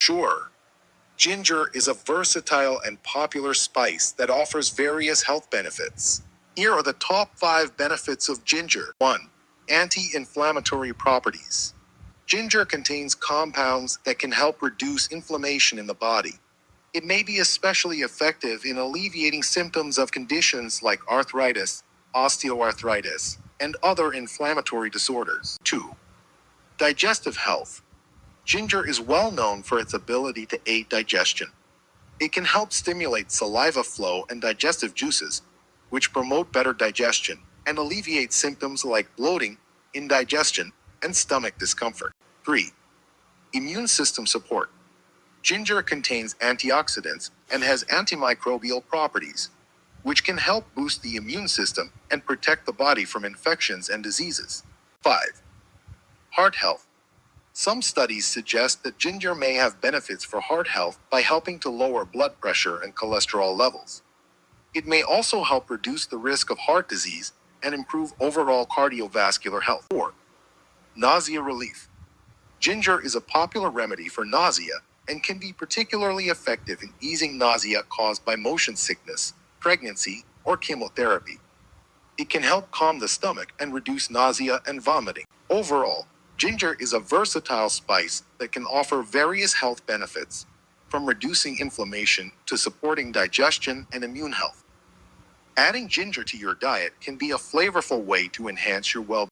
Sure. Ginger is a versatile and popular spice that offers various health benefits. Here are the top 5 benefits of ginger. 1. Anti-inflammatory properties. Ginger contains compounds that can help reduce inflammation in the body. It may be especially effective in alleviating symptoms of conditions like arthritis, osteoarthritis, and other inflammatory disorders. 2. Digestive health. Ginger is well known for its ability to aid digestion. It can help stimulate saliva flow and digestive juices, which promote better digestion and alleviate symptoms like bloating, indigestion, and stomach discomfort. 3. Immune system support. Ginger contains antioxidants and has antimicrobial properties, which can help boost the immune system and protect the body from infections and diseases. 5. Heart health. Some studies suggest that ginger may have benefits for heart health by helping to lower blood pressure and cholesterol levels. It may also help reduce the risk of heart disease and improve overall cardiovascular health. 4. Nausea relief. Ginger is a popular remedy for nausea and can be particularly effective in easing nausea caused by motion sickness, pregnancy, or chemotherapy. It can help calm the stomach and reduce nausea and vomiting. Overall, ginger is a versatile spice that can offer various health benefits, from reducing inflammation to supporting digestion and immune health. Adding ginger to your diet can be a flavorful way to enhance your well-being.